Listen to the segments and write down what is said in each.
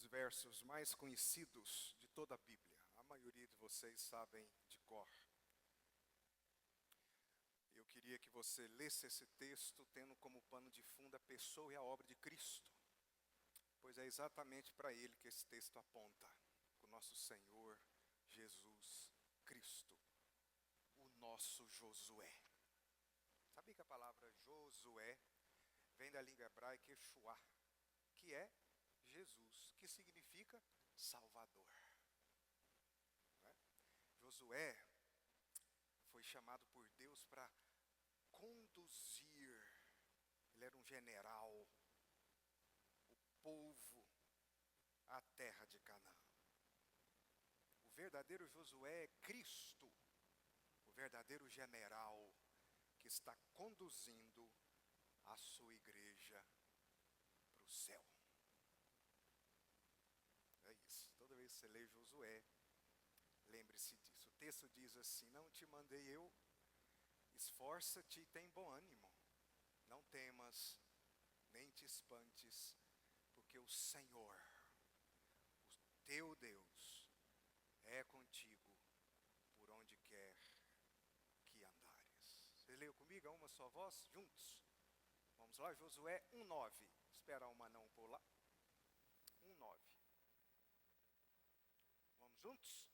versos mais conhecidos de toda a Bíblia. A maioria de vocês sabem de cor. Eu queria que você lesse esse texto tendo como pano de fundo a pessoa e a obra de Cristo, pois é exatamente para ele que esse texto aponta, o nosso Senhor Jesus Cristo, o nosso Josué. Sabia que a palavra Josué vem da língua hebraica Yeshua, que é Jesus, que significa Salvador. Não é? Josué foi chamado por Deus para conduzir, ele era um general, o povo à terra de Canaã. O verdadeiro Josué é Cristo, o verdadeiro general que está conduzindo a sua igreja para o céu. É isso. Toda vez que você lê Josué, lembre-se disso. O texto diz assim: não te mandei eu, esforça-te e tem bom ânimo. Não temas, nem te espantes, porque o Senhor, o teu Deus, é contigo por onde quer que andares. Você leu comigo a uma só voz? Juntos? Vamos lá, Josué 1:9. Espera uma não por lá. 1:9. Vamos juntos?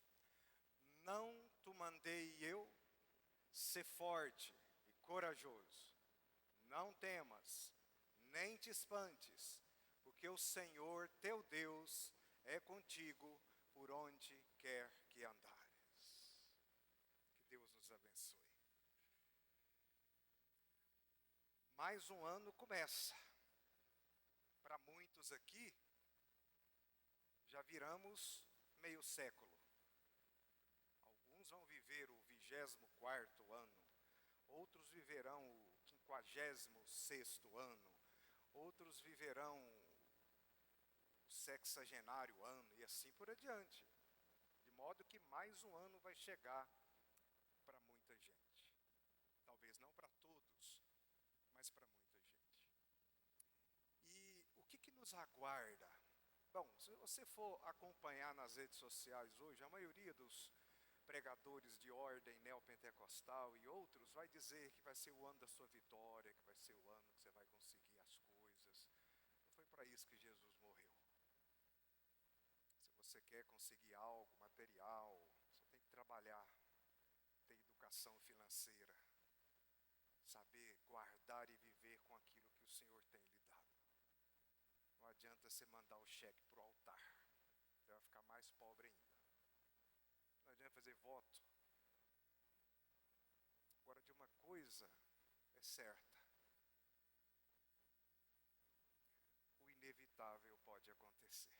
Não te mandei eu, ser forte e corajoso. Não temas, nem te espantes, porque o Senhor teu Deus é contigo por onde quer que andares. Que Deus nos abençoe. Mais um ano começa. Para muitos aqui, já viramos meio século. Alguns vão viver o 24º ano, outros viverão o 56º ano, outros viverão o 60º ano e assim por adiante. De modo que mais um ano vai chegar para muita gente. Talvez não para todos, mas para muita gente. E o que nos aguarda? Bom, se você for acompanhar nas redes sociais hoje, a maioria dos pregadores de ordem neopentecostal e outros vai dizer que vai ser o ano da sua vitória, que vai ser o ano que você vai conseguir as coisas. Não foi para isso que Jesus morreu. Se você quer conseguir algo material, você tem que trabalhar, ter educação financeira, saber guardar e viver com aquilo que o Senhor tem lhe dado. Não adianta você mandar o cheque para o altar, você vai ficar mais pobre ainda. Não adianta fazer voto. Agora, de uma coisa é certa: o inevitável pode acontecer.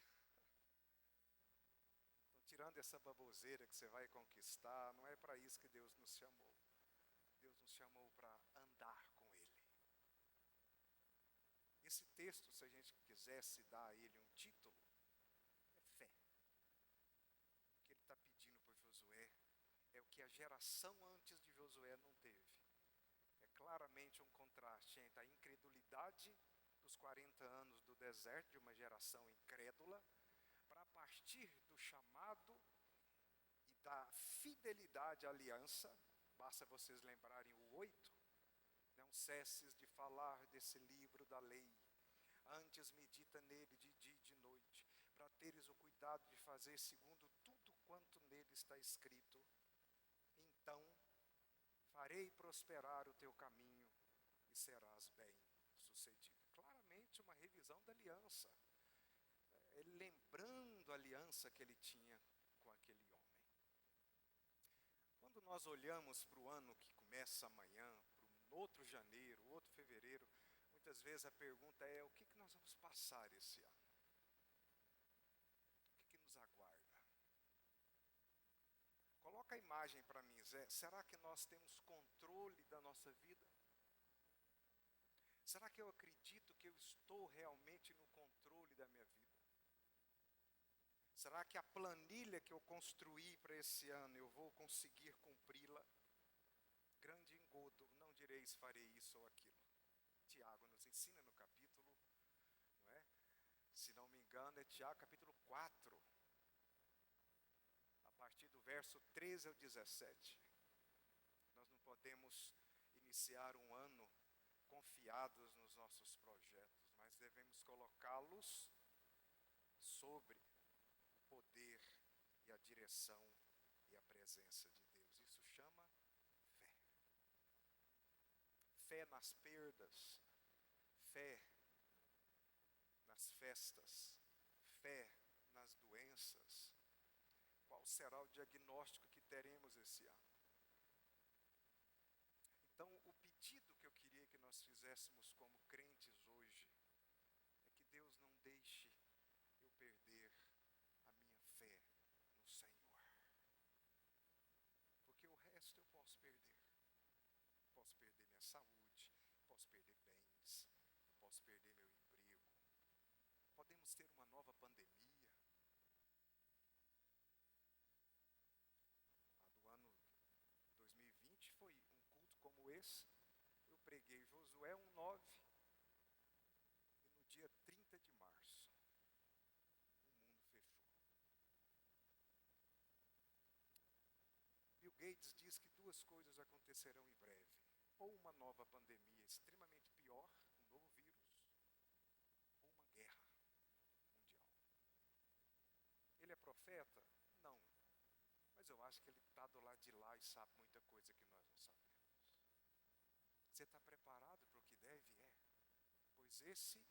Então, tirando essa baboseira que você vai conquistar, não é para isso que Deus nos chamou. Deus nos chamou para andar com Ele. Esse texto, se a gente quisesse dar a ele um título, é fé. O que ele está pedindo para Josué é o que a geração antes de Josué não teve. É claramente um contraste entre a incredulidade dos 40 anos do deserto, de uma geração incrédula, para partir do chamado e da fidelidade à aliança. Basta vocês lembrarem o 8. Não cesses de falar desse livro da lei, antes medita nele de dia e de noite, para teres o cuidado de fazer segundo tudo quanto nele está escrito. Então farei prosperar o teu caminho e serás bem sucedido. Claramente uma revisão da aliança, ele lembrando a aliança que ele tinha com aquele homem. Quando nós olhamos para o ano que começa amanhã, para um outro janeiro, outro fevereiro, muitas vezes a pergunta é: o que nós vamos passar esse ano? O que nos aguarda? Coloca a imagem para mim, Zé. Será que nós temos controle da nossa vida? Será que eu acredito que eu estou realmente no controle da minha vida? Será que a planilha que eu construí para esse ano eu vou conseguir cumpri-la? Grande engodo, não direis farei isso ou aquilo. Tiago nos ensina no capítulo, não é? Se não me engano, é Tiago capítulo 4, a partir do verso 13 ao 17. Nós não podemos iniciar um ano confiados nos nossos projetos, mas devemos colocá-los sobre o poder e a direção e a presença de Deus. Isso chama fé. Fé nas perdas, fé nas festas, fé nas doenças. Qual será o diagnóstico que teremos esse ano? Então, o pedido que eu queria que nós fizéssemos como crentes hoje é que Deus não deixe eu perder a minha fé no Senhor. Porque o resto eu posso perder. Posso perder minha saúde, posso perder bens, posso perder meu emprego. Podemos ter uma nova pandemia. A do ano 2020 foi um culto como esse. Eu preguei Josué 1:9 e no dia 30 de março o mundo fechou. Bill Gates diz que duas coisas acontecerão em breve: ou uma nova pandemia extremamente pior, um novo vírus, ou uma guerra mundial. Ele é profeta? Não. Mas eu acho que ele está do lado de lá e sabe muita coisa que nós não sabemos. Você está preparado para o que deve? É. Pois esse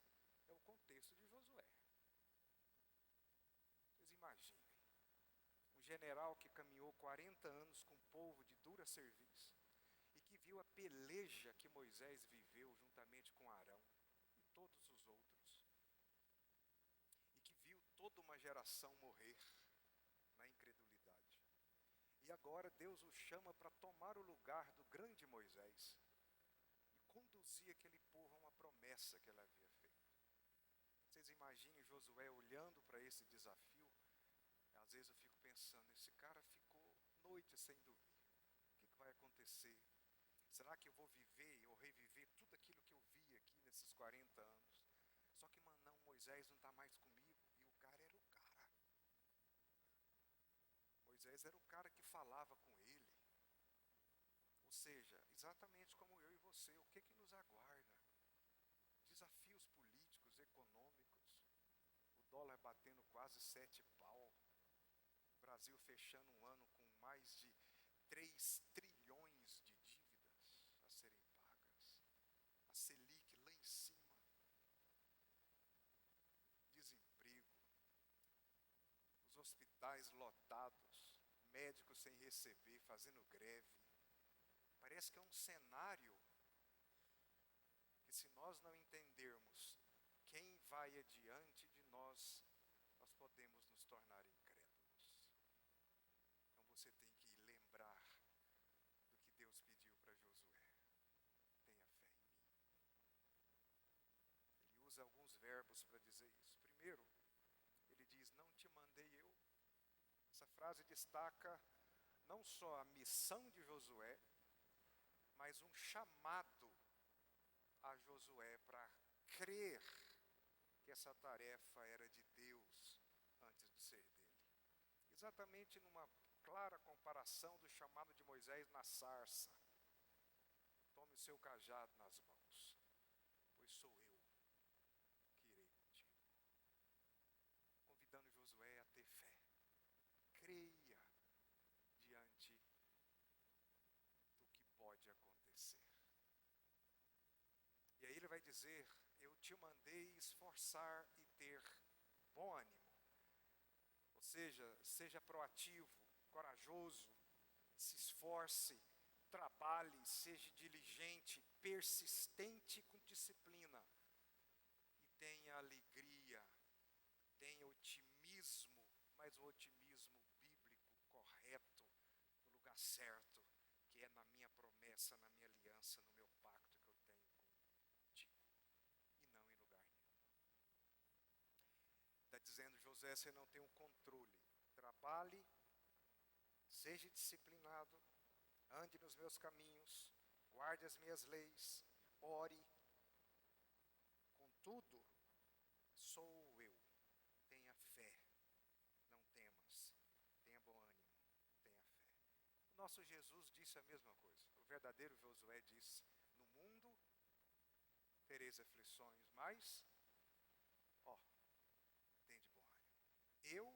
é o contexto de Josué. Vocês imaginem. Um general que caminhou 40 anos com um povo de dura serviço e que viu a peleja que Moisés viveu juntamente com Arão e todos os outros. E que viu toda uma geração morrer na incredulidade. E agora Deus o chama para tomar o lugar do grande Moisés e conduzir aquele povo a uma promessa que ele havia feito. Vocês imaginem Josué olhando para esse desafio. Às vezes eu fico pensando, esse cara ficou noite sem dormir. O que vai acontecer? Será que eu vou viver ou reviver tudo aquilo que eu vi aqui nesses 40 anos? Só que, não, Moisés não está mais comigo. E o cara era o cara. Moisés era o cara que falava com ele. Ou seja, exatamente como eu e você, o que nos aguarda? Desafios políticos, econômicos, o dólar batendo quase 7 pau, o Brasil fechando um ano com mais de 3 trilhões de dívidas a serem pagas, a Selic lá em cima, desemprego, os hospitais lotados, médicos sem receber, fazendo greve. Parece que é um cenário que, se nós não entendermos quem vai adiante de nós, nós podemos nos tornar incrédulos. Então você tem que lembrar do que Deus pediu para Josué: tenha fé em mim. Ele usa alguns verbos para dizer isso. Primeiro, ele diz: não te mandei eu. Essa frase destaca não só a missão de Josué, mas um chamado a Josué para crer que essa tarefa era de Deus antes de ser dele. Exatamente numa clara comparação do chamado de Moisés na sarça. Tome o seu cajado nas mãos, pois sou eu que irei contigo. Convidando Josué a ter fé. Creia diante do que pode acontecer. E aí ele vai dizer: eu te mandei esforçar e ter bom ânimo. Ou seja, seja proativo, corajoso, se esforce, trabalhe, seja diligente, persistente com disciplina. E tenha alegria, tenha otimismo, mas o otimismo bíblico correto, no lugar certo, que é na minha promessa, na minha aliança, no meu pacto que eu tenho contigo, e não em lugar nenhum. Está dizendo José: você não tem o controle. Trabalhe, seja disciplinado, ande nos meus caminhos, guarde as minhas leis, ore. Contudo, sou eu nosso Jesus disse a mesma coisa. O verdadeiro Josué disse: no mundo tereis aflições, mas, ó, tem de bom ânimo. Eu,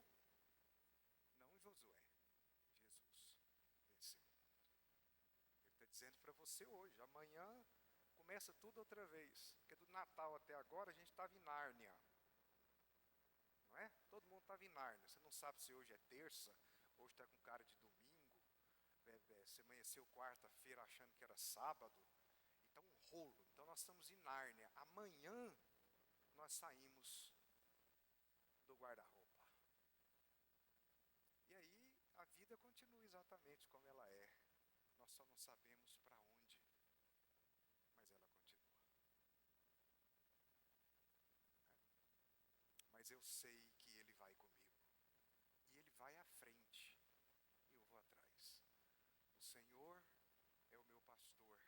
não Josué, Jesus venceu o mundo. Ele está dizendo para você hoje, amanhã começa tudo outra vez. Porque do Natal até agora a gente estava em Nárnia. Não é? Todo mundo estava em Nárnia. Você não sabe se hoje é terça, hoje está com cara de domingo. Você amanheceu quarta-feira achando que era sábado. Então um rolo. Então nós estamos em Nárnia. Amanhã nós saímos do guarda-roupa. E aí a vida continua exatamente como ela é. Nós só não sabemos para onde, mas ela continua. Mas eu sei que Ele vai comigo. E Ele vai à frente. E eu vou atrás. O Senhor é o meu pastor.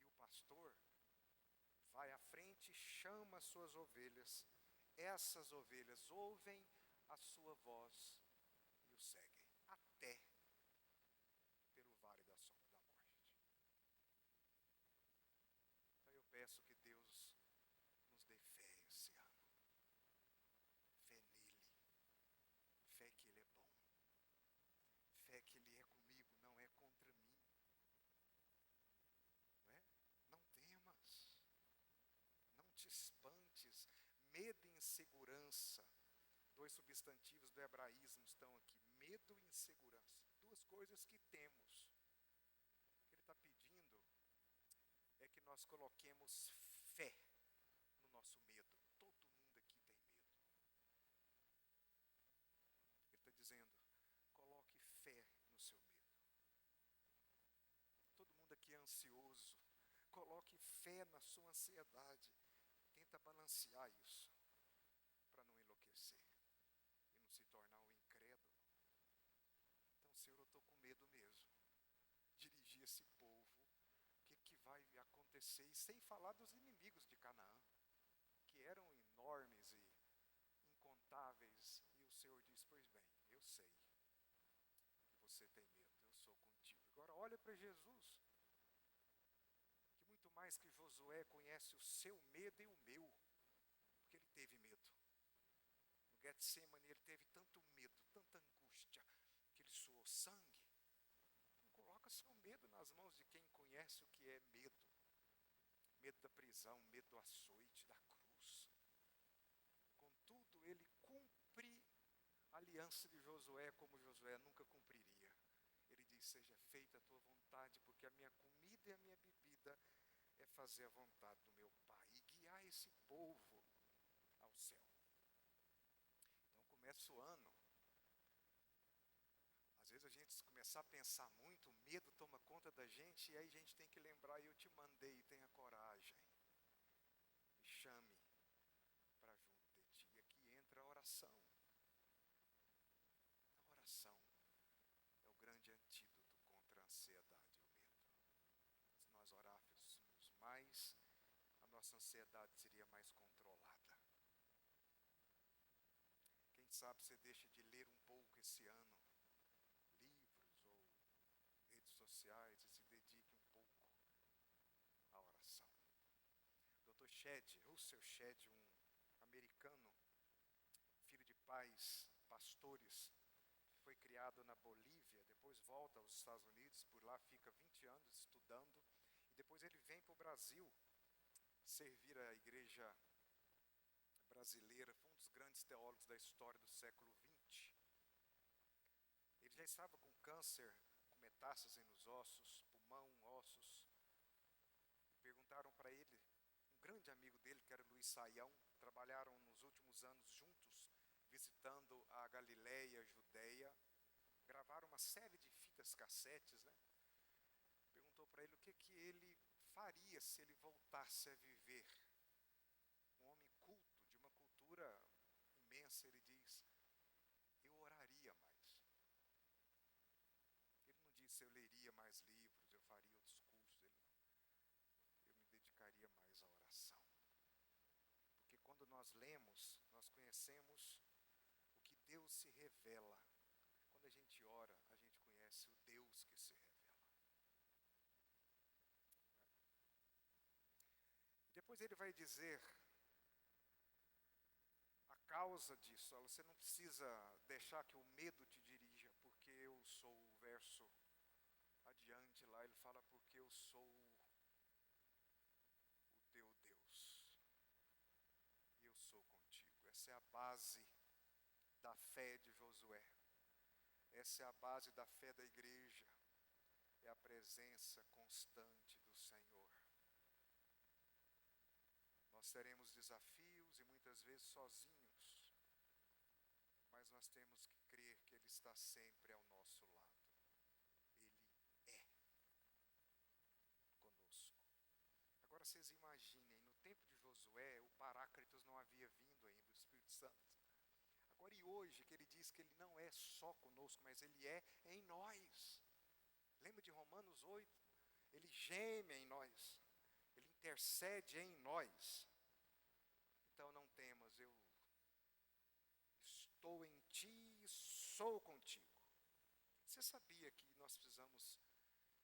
E o pastor vai à frente e chama as suas ovelhas. Essas ovelhas ouvem a sua voz e o seguem. Até pelo vale da sombra da morte. Então eu peço que Deus nos dê fé esse ano. Fé nele. Fé que Ele é bom. Fé que Ele é comigo, não é contra mim. Não é? Não temas. Não te espantes. Medo e insegurança. Dois substantivos do hebraísmo estão aqui. Medo e insegurança. Duas coisas que temos. O que ele está pedindo é que nós coloquemos fé no nosso medo. Todo mundo aqui tem medo. Ele está dizendo, coloque fé no seu medo. Todo mundo aqui é ansioso. Coloque fé na sua ansiedade. Tenta balancear isso para não enlouquecer e não se tornar um incrédulo. Então, Senhor, eu estou com medo mesmo. Dirigir esse povo. O que vai acontecer? E sem falar dos inimigos de Canaã, que eram enormes e incontáveis. E o Senhor diz, pois bem, eu sei que você tem medo, eu sou contigo. Agora olha para Jesus, que muito mais que Josué conhece o seu medo e o meu, porque ele teve medo. No Getsemane ele teve tanto medo, tanta angústia, que ele suou sangue. Então coloca seu medo nas mãos de quem conhece o que é medo. Medo da prisão, medo do açoite, da cruz. Contudo, ele cumpre a aliança de Josué como Josué nunca cumpriria. Ele diz, seja feita a tua vontade, porque a minha comida e a minha bebida é fazer a vontade do meu Pai e guiar esse povo ao céu. Então começa o ano. Às vezes a gente começar a pensar muito, o medo toma conta da gente, e aí a gente tem que lembrar, eu te mandei, tenha coragem. Me chame para junto de ti. E aqui entra a oração. A oração é o grande antídoto contra a ansiedade e o medo. Se nós orássemos mais, a nossa ansiedade seria mais controlada. Quem sabe você deixa de ler um pouco esse ano, livros ou redes sociais, e se dedique um pouco à oração. Dr. Russell Shedd, um americano, filho de pais pastores, foi criado na Bolívia, depois volta aos Estados Unidos, por lá fica 20 anos estudando, e depois ele vem para o Brasil servir a igreja brasileira. Foi um dos grandes teólogos da história do século XX. Ele já estava com câncer, com metástase nos ossos, pulmão, ossos. E perguntaram para ele, um grande amigo dele, que era Luiz Saião, trabalharam nos últimos anos juntos, visitando a Galileia, Judeia, gravaram uma série de fitas cassetes, né? Perguntou para ele o que ele faria se ele voltasse a viver. Um homem culto, de uma cultura imensa, ele diz, eu oraria mais. Ele não disse eu leria mais livros, eu faria outros cursos, eu me dedicaria mais à oração. Porque quando nós lemos, nós conhecemos o que Deus se revela. Quando a gente ora, a gente conhece conhece o Deus que se revela. Depois ele vai dizer a causa disso. Você não precisa deixar que o medo te dirija, porque eu sou, o verso adiante lá, ele fala, porque eu sou o teu Deus, e eu sou contigo. Essa é a base da fé de Josué. Essa é a base da fé da igreja. É a presença constante do Senhor. Nós teremos desafios e muitas vezes sozinhos, mas nós temos que crer que Ele está sempre ao nosso lado. Ele é conosco. Agora vocês imaginem, no tempo de Josué, o Paráclitos não havia vindo ainda, o Espírito Santo. Agora e hoje, que ele diz que ele não é só conosco, mas ele é em nós. Lembra de Romanos 8? Ele geme em nós, ele intercede em nós. Então não temas, eu estou em ti e sou contigo. Você sabia que nós precisamos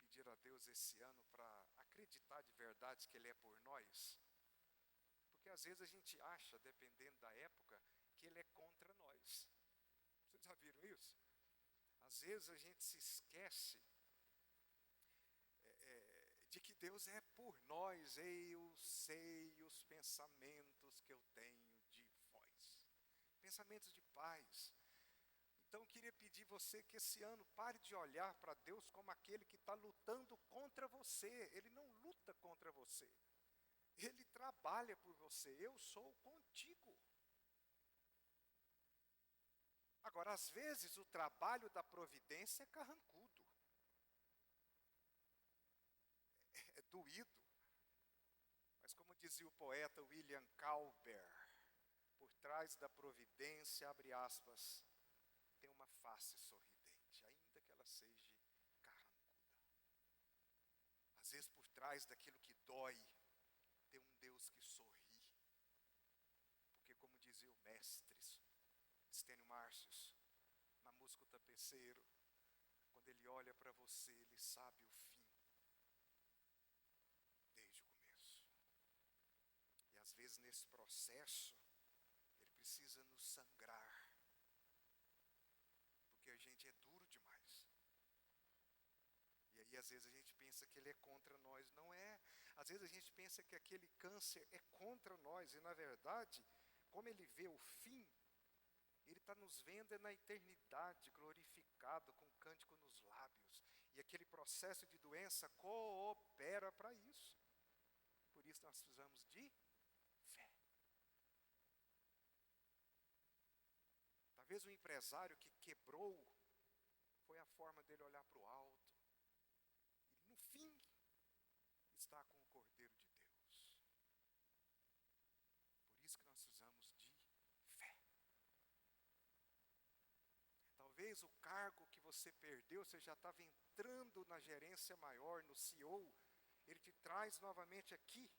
pedir a Deus esse ano para acreditar de verdade que Ele é por nós? Porque às vezes a gente acha, dependendo da época, que Ele é contra nós. Vocês já viram isso? Às vezes a gente se esquece de que Deus é por nós. Eu sei os pensamentos que eu tenho de vós. Pensamentos de paz. Então eu queria pedir você que esse ano pare de olhar para Deus como aquele que está lutando contra você. Ele não luta contra você. Ele trabalha por você. Eu sou contigo. Agora, às vezes o trabalho da providência é carrancudo. É doído. Mas como dizia o poeta William Cowper, por trás da providência, abre aspas, tem uma face sorridente, ainda que ela seja carrancuda. Às vezes por trás daquilo que dói, tem um Deus que sorri. Porque como dizia o mestre Estênio Márcios, na música O Tapeceiro, quando ele olha para você, ele sabe o fim, desde o começo. E às vezes nesse processo, ele precisa nos sangrar, porque a gente é duro demais. E aí às vezes a gente pensa que ele é contra nós, não é. Às vezes a gente pensa que aquele câncer é contra nós, e na verdade, como ele vê o fim, ele está nos vendo na eternidade, glorificado, com um cântico nos lábios. E aquele processo de doença coopera para isso. Por isso nós precisamos de fé. Talvez o empresário que quebrou, foi a forma dele olhar para o alto. E no fim, está com o Cordeiro de Deus. Por isso que nós precisamos de fé. Talvez o cargo que você perdeu, você já estava entrando na gerência maior, no CEO, ele te traz novamente aqui,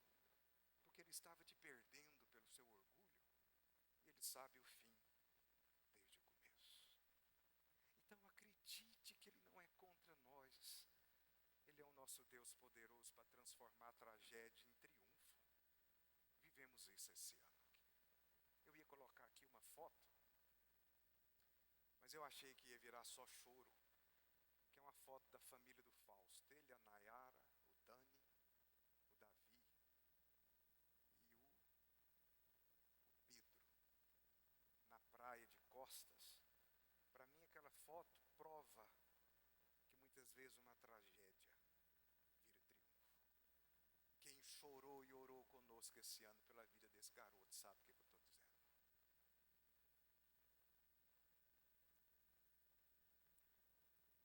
porque ele estava te perdendo pelo seu orgulho, e ele sabe o fim, desde o começo. Então acredite que ele não é contra nós, ele é o nosso Deus poderoso para transformar a tragédia em triunfo. Vivemos isso esse ano aqui. Eu ia colocar aqui uma foto, mas eu achei que ia virar só choro, que é uma foto da família do Fausto, ele, a Nayara, o Dani, o Davi e o Pedro, na praia de Costas. Para mim aquela foto prova que muitas vezes uma tragédia vira triunfo. Quem chorou e orou conosco esse ano pela vida desse garoto sabe o que eu estou dizendo.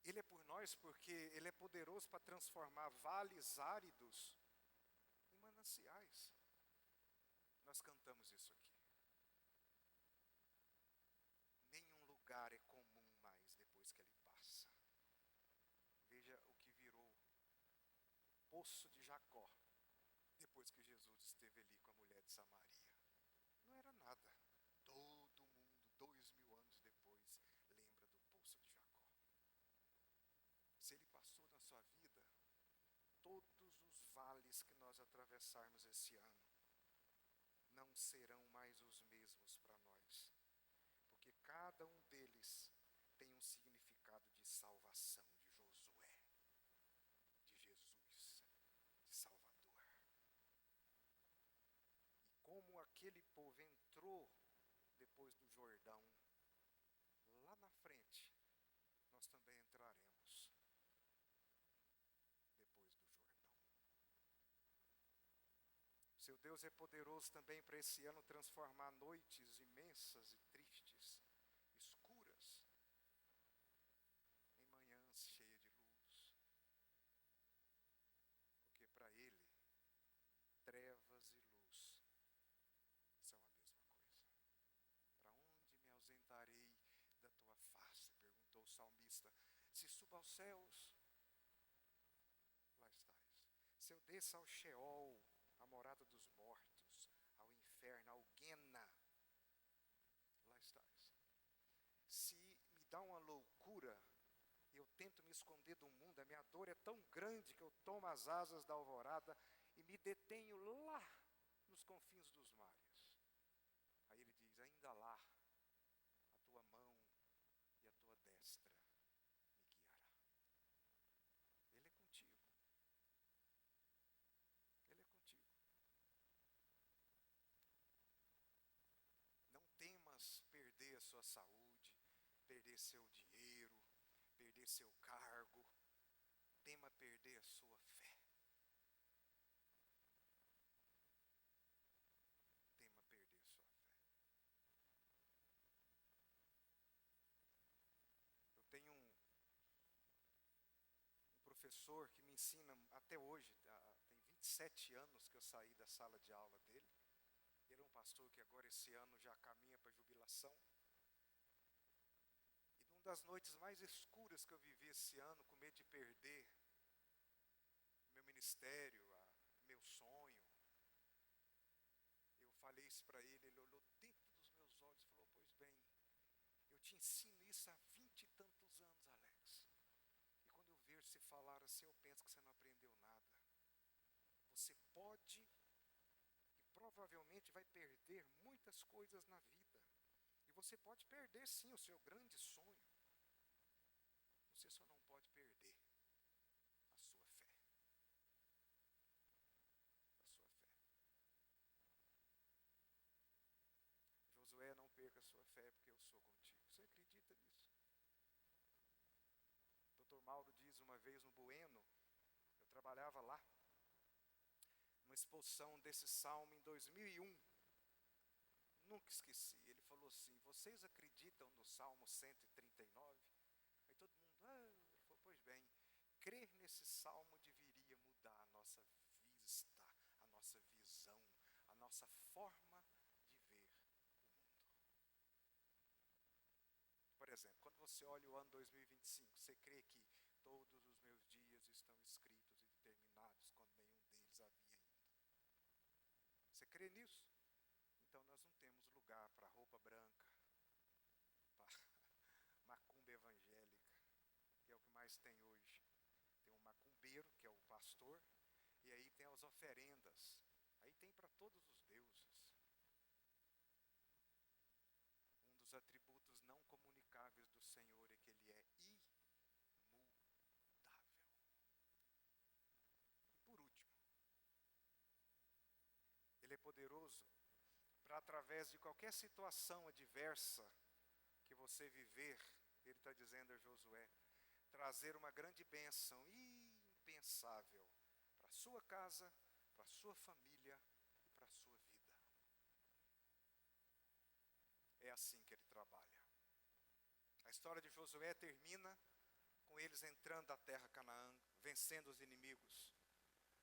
Ele é por nós porque Ele é poderoso para transformar vales áridos em mananciais. Nós cantamos isso aqui. Nenhum lugar é comum mais depois que ele passa. Veja o que virou o poço de Jacó, depois que Jesus esteve ali com a mulher de Samaria. Não era nada. Todo mundo, 2000 anos depois, lembra do poço de Jacó. sua vida, todos os vales que nós atravessarmos esse ano não serão mais os mesmos para nós, porque cada um deles tem um significado de salvação, de Josué, de Jesus, de Salvador. E como aquele povo entrou depois do Jordão, lá na frente, nós também entraremos depois do Jordão. Seu Deus é poderoso também para esse ano transformar noites imensas e tristes, escuras, em manhãs cheias de luz. Porque para Ele, trevas e luz são a mesma coisa. Para onde me ausentarei da tua face? Perguntou o salmista. Se suba aos céus, lá estás. Se eu desça ao Sheol, a morada dos mortos, ao inferno, ao Guena, lá estás. Se me dá uma loucura, eu tento me esconder do mundo, a minha dor é tão grande que eu tomo as asas da alvorada e me detenho lá nos confins dos mares. Aí ele diz, ainda lá, a tua mão e a tua destra me guiará. Ele é contigo. Ele é contigo. Não temas perder a sua saúde, perder seu dinheiro, perder seu cargo. Tema perder a sua fé. Tema perder a sua fé. Eu tenho um professor que me ensina até hoje, tem 27 anos que eu saí da sala de aula dele. Ele é um pastor que agora esse ano já caminha para a jubilação. E numa das noites mais escuras que eu vivi esse ano, com medo de perder meu ministério, meu sonho, eu falei isso para ele, ele olhou dentro dos meus olhos e falou, pois bem, eu te ensino isso há 20 e tantos anos, Alex. E quando eu vejo você falar assim, eu penso que você não aprendeu nada. Você pode e provavelmente vai perder muitas coisas na vida. E você pode perder sim o seu grande sonho. Você só não pode perder a sua fé. A sua fé. Josué, não perca a sua fé porque eu sou contigo. Você acredita nisso? Dr. Mauro diz uma vez no Bueno, eu trabalhava lá, numa exposição desse salmo em 2001. Nunca esqueci. Ele falou assim, vocês acreditam no Salmo 139? Aí todo mundo, ele falou, pois bem, crer nesse salmo deveria mudar a nossa vista, a nossa visão, a nossa forma de ver o mundo. Por exemplo, quando você olha o ano 2025, você crê que todos os meus dias estão escritos e determinados quando nenhum deles havia ainda? Você crê nisso? Então nós não temos lugar para roupa branca, para macumba evangélica, que é o que mais tem hoje. Tem um macumbeiro, que é o pastor, e aí tem as oferendas. Aí tem para todos os deuses. Um dos atributos não comunicáveis do Senhor é que Ele é imutável. E por último, Ele é poderoso para, através de qualquer situação adversa que você viver, Ele está dizendo a Josué, trazer uma grande bênção impensável para a sua casa, para a sua família e para a sua vida. É assim que Ele trabalha. A história de Josué termina com eles entrando na terra Canaã, vencendo os inimigos.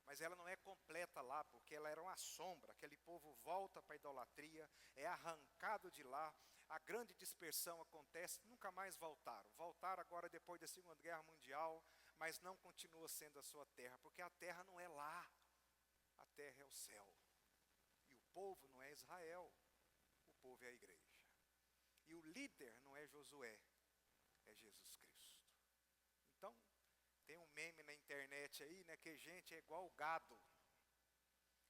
Mas ela não é completa lá, porque ela era uma sombra. Aquele povo volta para a idolatria, é arrancado de lá, a grande dispersão acontece, nunca mais voltaram. Voltaram agora depois da Segunda Guerra Mundial, mas não continua sendo a sua terra, porque a terra não é lá, a terra é o céu. E o povo não é Israel, o povo é a igreja. E o líder não é Josué, é Jesus Cristo. Então, Tem um meme na internet aí, né, que gente é igual gado.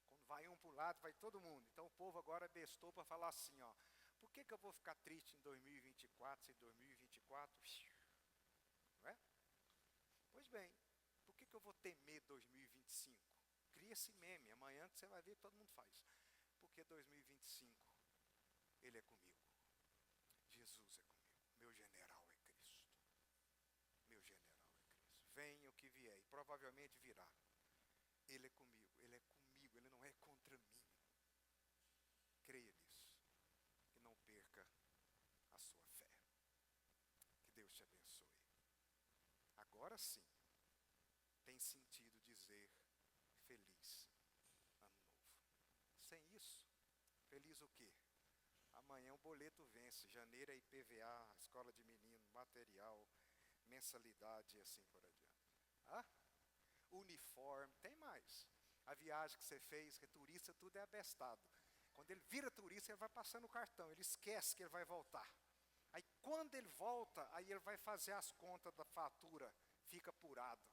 Quando vai um para o lado, vai todo mundo. Então o povo agora bestou para falar assim, ó. Por que eu vou ficar triste em 2024 se 2024... Não é? Pois bem, por que eu vou temer 2025? Cria esse meme, amanhã você vai ver que todo mundo faz. Porque 2025, Ele é comigo. Jesus é comigo. Meu general é Cristo. Meu general é Cristo. Venha o que vier, e provavelmente virá. Ele é comigo, Ele é comigo, Ele não é contra mim. Creia nisso. E não perca a sua fé. Que Deus te abençoe. Agora sim, tem sentido dizer feliz ano novo. Sem isso, feliz o quê? Amanhã o boleto vence, janeiro é IPVA, escola de menino, material, mensalidade e assim por adiante. Uniforme, tem mais. A viagem que você fez, que é turista, tudo é abestado. Quando ele vira turista, ele vai passando o cartão, ele esquece que ele vai voltar. Aí quando ele volta, aí ele vai fazer as contas da fatura, fica apurado.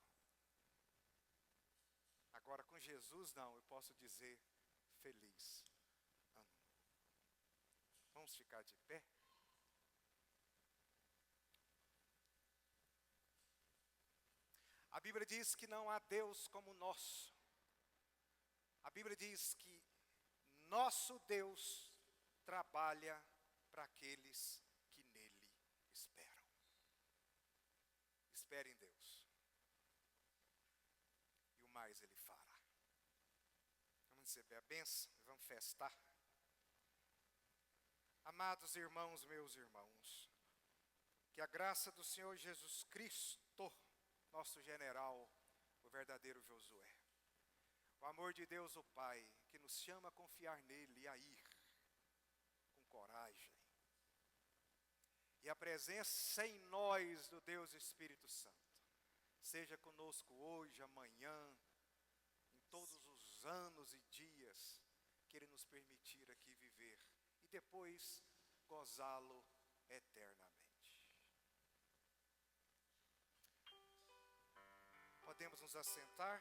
Agora com Jesus não, eu posso dizer feliz ano novo. Vamos ficar de pé? A Bíblia diz que não há Deus como o nosso. A Bíblia diz que nosso Deus trabalha para aqueles que nele esperam. Espere em Deus. E o mais Ele fará. Vamos receber a bênção e vamos festar. Amados irmãos, meus irmãos, que a graça do Senhor Jesus Cristo, nosso general, o verdadeiro Josué, o amor de Deus o Pai, que nos chama a confiar nele e a ir com coragem, e a presença em nós do Deus Espírito Santo, seja conosco hoje, amanhã, em todos os anos e dias que Ele nos permitir aqui viver, e depois gozá-lo eternamente. Podemos nos assentar.